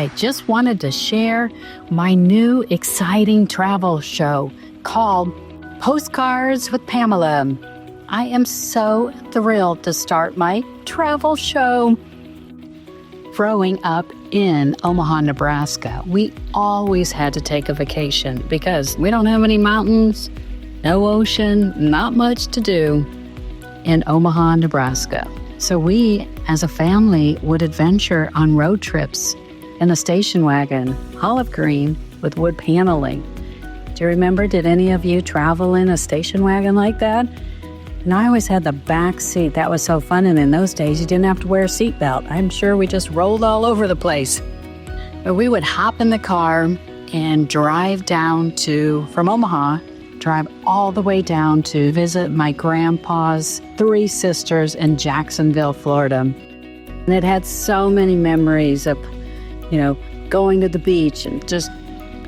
I just wanted to share my new exciting travel show called Postcards with Pamela. I am so thrilled to start my travel show. Growing up in Omaha, Nebraska, we always had to take a vacation because we don't have any mountains, no ocean, not much to do in Omaha, Nebraska. So we, as a family, would adventure on road trips in a station wagon, olive green with wood paneling. Do you remember, did any of you travel in a station wagon like that? And I always had the back seat. That was so fun. And in those days, you didn't have to wear a seatbelt. I'm sure we just rolled all over the place. But we would hop in the car and drive from Omaha, drive all the way down to visit my grandpa's 3 sisters in Jacksonville, Florida. And it had so many memories of, going to the beach and just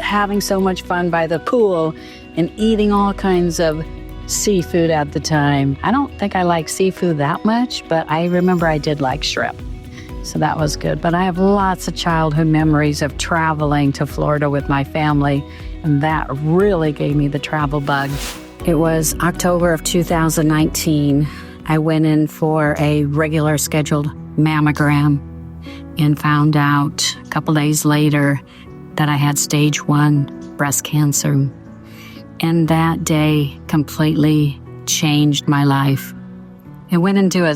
having so much fun by the pool and eating all kinds of seafood at the time. I don't think I like seafood that much, but I remember I did like shrimp. So that was good. But I have lots of childhood memories of traveling to Florida with my family, and that really gave me the travel bug. It was October of 2019. I went in for a regular scheduled mammogram and found out a couple days later that I had stage 1 breast cancer. And that day completely changed my life. It went into a,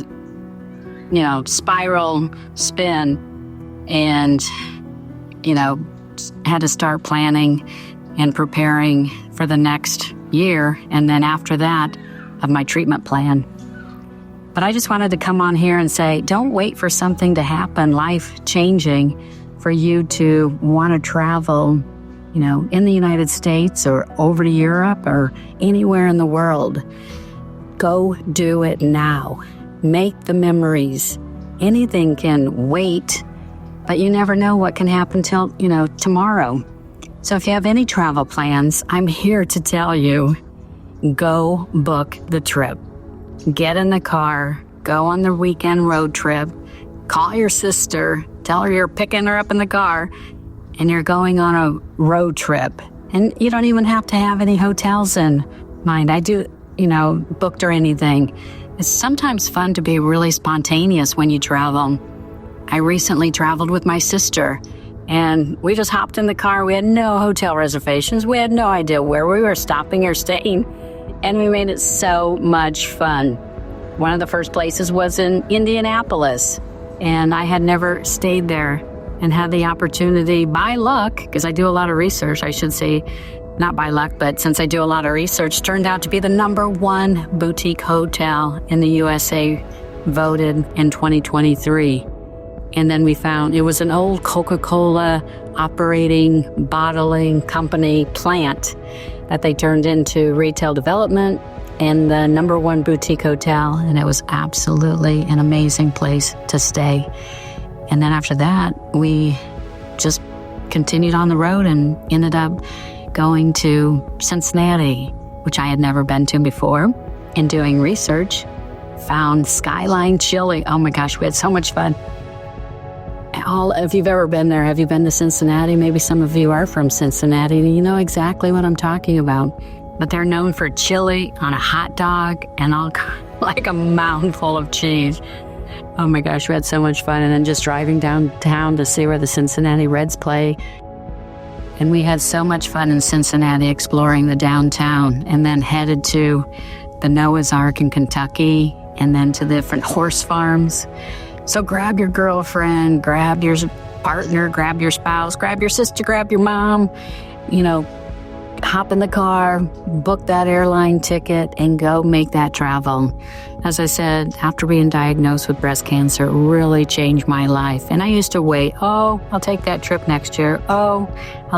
spiral spin and, had to start planning and preparing for the next year. And then after that, of my treatment plan. But I just wanted to come on here and say, don't wait for something to happen, life-changing, for you to want to travel in the United States or over to Europe or anywhere in the world. Go do it now. Make the memories. Anything can wait, but you never know what can happen till, tomorrow. So if you have any travel plans, I'm here to tell you, go book the trip. Get in the car, go on the weekend road trip, call your sister, tell her you're picking her up in the car, and you're going on a road trip. And you don't even have to have any hotels in mind. I do, booked or anything. It's sometimes fun to be really spontaneous when you travel. I recently traveled with my sister, and we just hopped in the car. We had no hotel reservations. We had no idea where we were stopping or staying. And we made it so much fun. One of the first places was in Indianapolis, and I had never stayed there and had the opportunity by luck, because I do a lot of research, I should say, not by luck, but since I do a lot of research, turned out to be the #1 boutique hotel in the USA, voted in 2023. And then we found it was an old Coca-Cola operating bottling company plant that they turned into retail development and the #1 boutique hotel. And it was absolutely an amazing place to stay. And then after that, we just continued on the road and ended up going to Cincinnati, which I had never been to before. And doing research, found Skyline Chili. Oh my gosh, we had so much fun. If you've ever been there, have you been to Cincinnati? Maybe some of you are from Cincinnati. You know exactly what I'm talking about. But they're known for chili on a hot dog and like a mountain full of cheese. Oh my gosh, we had so much fun. And then just driving downtown to see where the Cincinnati Reds play. And we had so much fun in Cincinnati exploring the downtown, and then headed to the Noah's Ark in Kentucky, and then to the different horse farms. So grab your girlfriend, grab your partner, grab your spouse, grab your sister, grab your mom, hop in the car, book that airline ticket, and go make that travel. As I said, after being diagnosed with breast cancer, it really changed my life. And I used to wait, I'll take that trip next year. I'll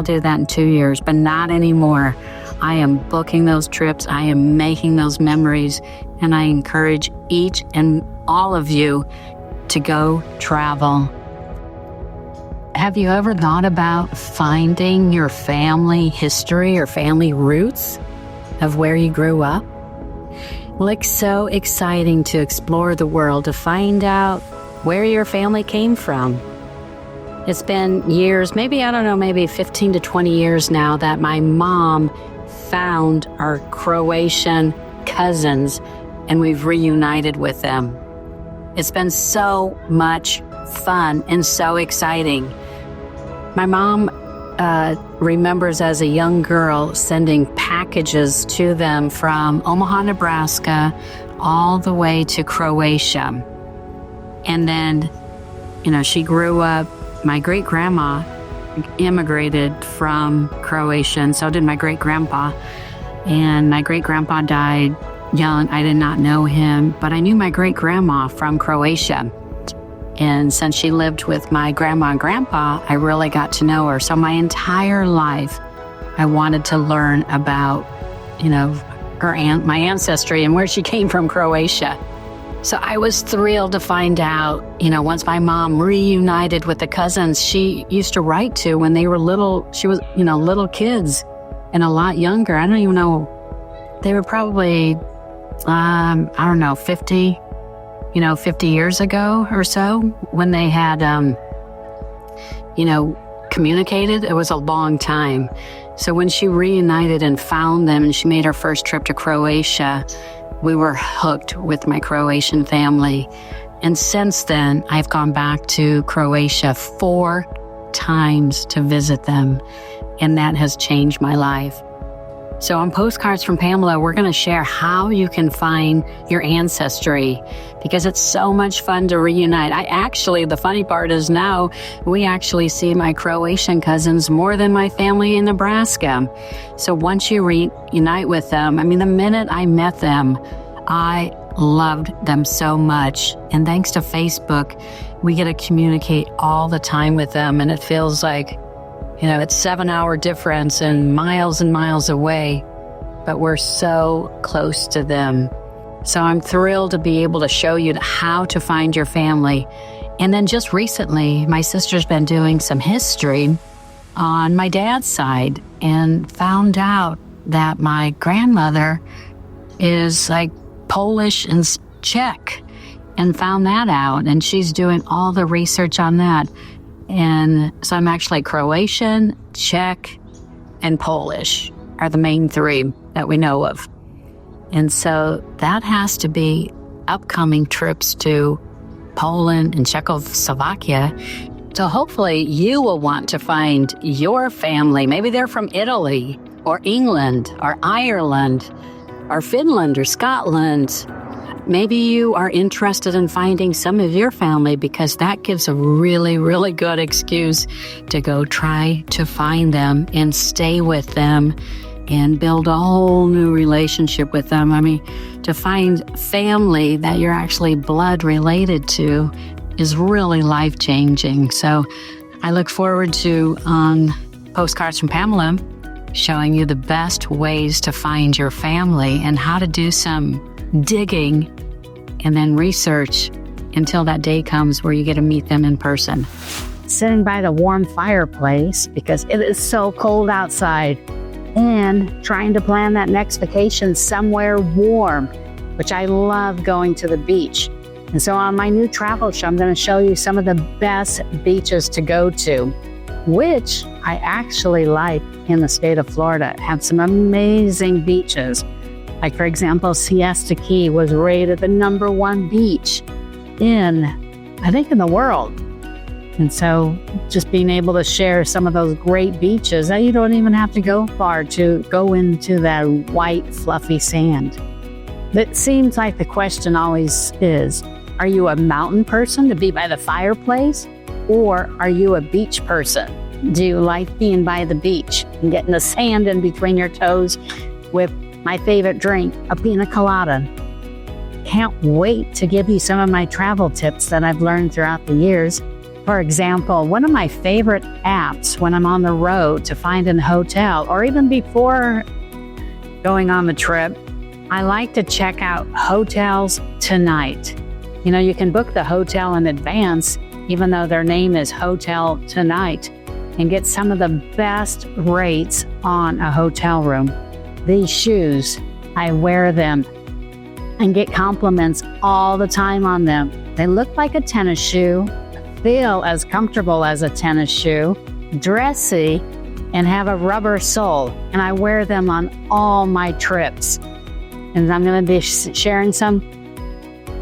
do that in 2 years, but not anymore. I am booking those trips. I am making those memories. And I encourage each and all of you to go travel. Have you ever thought about finding your family history or family roots of where you grew up? Well, it's so exciting to explore the world, to find out where your family came from. It's been years, maybe, I don't know, maybe 15 to 20 years now that my mom found our Croatian cousins and we've reunited with them. It's been so much fun and so exciting. My mom remembers as a young girl sending packages to them from Omaha, Nebraska, all the way to Croatia. And then, she grew up. My great-grandma immigrated from Croatia, and so did my great-grandpa. And my great-grandpa died young. I did not know him, but I knew my great-grandma from Croatia. And since she lived with my grandma and grandpa, I really got to know her. So my entire life, I wanted to learn about, my ancestry and where she came from, Croatia. So I was thrilled to find out, once my mom reunited with the cousins she used to write to when they were little. She was, little kids and a lot younger. I don't even know. They were probably, 50 years ago or so when they had, communicated. It was a long time. So when she reunited and found them and she made her first trip to Croatia, we were hooked with my Croatian family. And since then, I've gone back to Croatia 4 times to visit them. And that has changed my life. So on Postcards from Pamela, we're going to share how you can find your ancestry because it's so much fun to reunite. The funny part is now we actually see my Croatian cousins more than my family in Nebraska. So once you reunite with them, the minute I met them, I loved them so much. And thanks to Facebook, we get to communicate all the time with them. And it feels like, it's 7-hour difference and miles away, but we're so close to them. So I'm thrilled to be able to show you how to find your family. And then just recently, my sister's been doing some history on my dad's side and found out that my grandmother is like Polish and Czech and found that out. And she's doing all the research on that. And so I'm actually Croatian, Czech, and Polish are the main 3 that we know of. And so that has to be upcoming trips to Poland and Czechoslovakia. So hopefully you will want to find your family. Maybe they're from Italy or England or Ireland or Finland or Scotland. Maybe you are interested in finding some of your family because that gives a really, really good excuse to go try to find them and stay with them and build a whole new relationship with them. To find family that you're actually blood related to is really life-changing. So I look forward to, on Postcards from Pamela, showing you the best ways to find your family and how to do some digging and then research until that day comes where you get to meet them in person. Sitting by the warm fireplace because it is so cold outside and trying to plan that next vacation somewhere warm, which I love going to the beach. And so on my new travel show, I'm going to show you some of the best beaches to go to, which I actually like in the state of Florida. Have some amazing beaches. Like, for example, Siesta Key was rated the #1 beach in the world. And so just being able to share some of those great beaches, you don't even have to go far to go into that white, fluffy sand. It seems like the question always is, are you a mountain person to be by the fireplace? Or are you a beach person? Do you like being by the beach and getting the sand in between your toes with my favorite drink, a pina colada? Can't wait to give you some of my travel tips that I've learned throughout the years. For example, one of my favorite apps when I'm on the road to find a hotel, or even before going on the trip, I like to check out Hotels Tonight. You can book the hotel in advance, even though their name is Hotel Tonight, and get some of the best rates on a hotel room. These shoes, I wear them and get compliments all the time on them. They look like a tennis shoe, feel as comfortable as a tennis shoe, dressy, and have a rubber sole. And I wear them on all my trips. And I'm going to be sharing some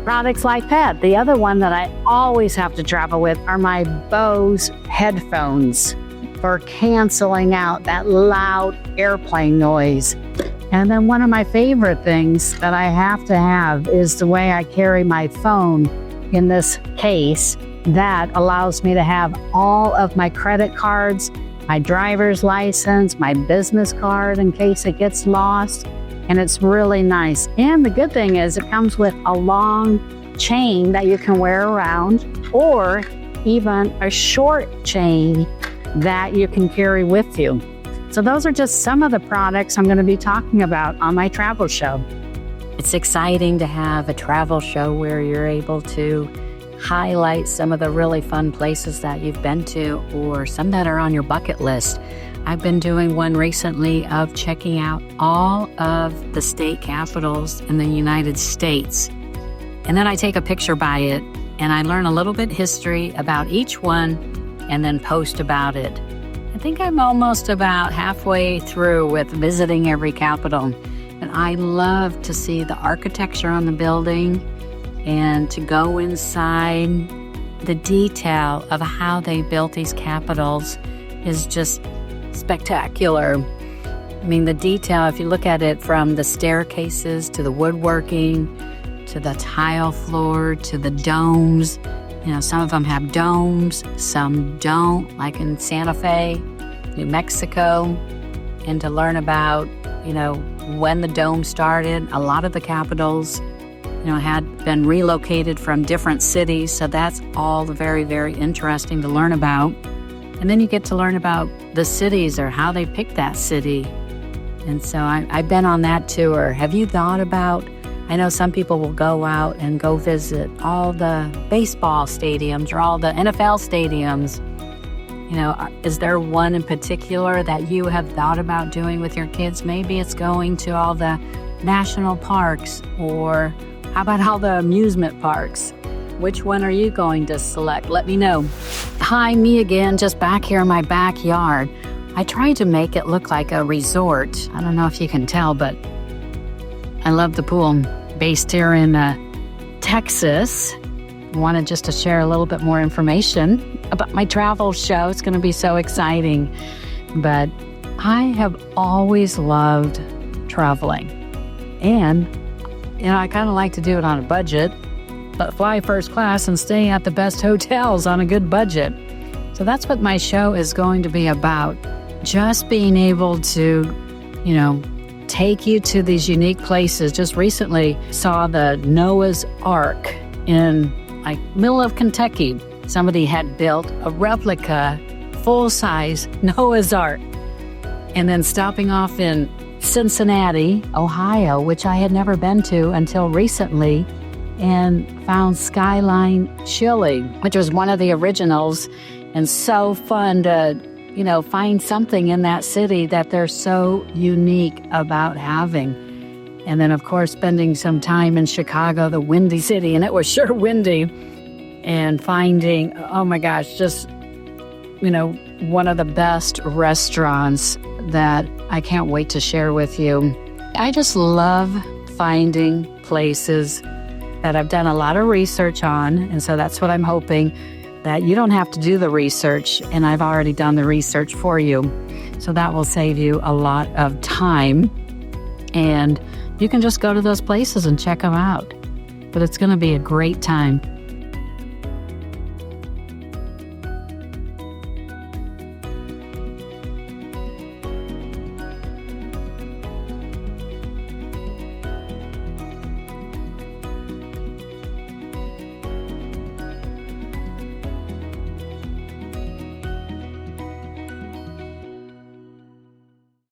products like that. The other one that I always have to travel with are my Bose headphones for canceling out that loud airplane noise. And then one of my favorite things that I have to have is the way I carry my phone in this case that allows me to have all of my credit cards, my driver's license, my business card in case it gets lost. And it's really nice. And the good thing is it comes with a long chain that you can wear around, or even a short chain that you can carry with you. So those are just some of the products I'm going to be talking about on my travel show. It's exciting to have a travel show where you're able to highlight some of the really fun places that you've been to, or some that are on your bucket list. I've been doing one recently of checking out all of the state capitals in the United States. And then I take a picture by it and I learn a little bit history about each one and then post about it. I think I'm almost about halfway through with visiting every capital. And I love to see the architecture on the building and to go inside. The detail of how they built these capitals is just spectacular. I mean, the detail, if you look at it from the staircases to the woodworking, to the tile floor, to the domes. You know, some of them have domes, some don't, like in Santa Fe, New Mexico. And to learn about, when the dome started, a lot of the capitals, had been relocated from different cities. So that's all very, very interesting to learn about. And then you get to learn about the cities or how they picked that city. And so I've been on that tour. Have you thought about, I know some people will go out and go visit all the baseball stadiums or all the NFL stadiums. Is there one in particular that you have thought about doing with your kids? Maybe it's going to all the national parks, or how about all the amusement parks? Which one are you going to select? Let me know. Hi, me again, just back here in my backyard. I tried to make it look like a resort. I don't know if you can tell, but I love the pool. Based here in Texas. Wanted just to share a little bit more information about my travel show. It's going to be so exciting. But I have always loved traveling. And, I kind of like to do it on a budget, but fly first class and stay at the best hotels on a good budget. So that's what my show is going to be about. Just being able to, take you to these unique places. Just recently saw the Noah's Ark in middle of Kentucky. Somebody had built a replica, full-size Noah's Ark. And then stopping off in Cincinnati, Ohio, which I had never been to until recently, and found Skyline Chili, which was one of the originals, and so fun to, find something in that city that they're so unique about having. And then, of course, spending some time in Chicago, the windy city, and it was sure windy, and finding, oh my gosh, just, one of the best restaurants that I can't wait to share with you. I just love finding places that I've done a lot of research on. And so that's what I'm hoping, that you don't have to do the research, and I've already done the research for you. So that will save you a lot of time. And you can just go to those places and check them out. But it's going to be a great time.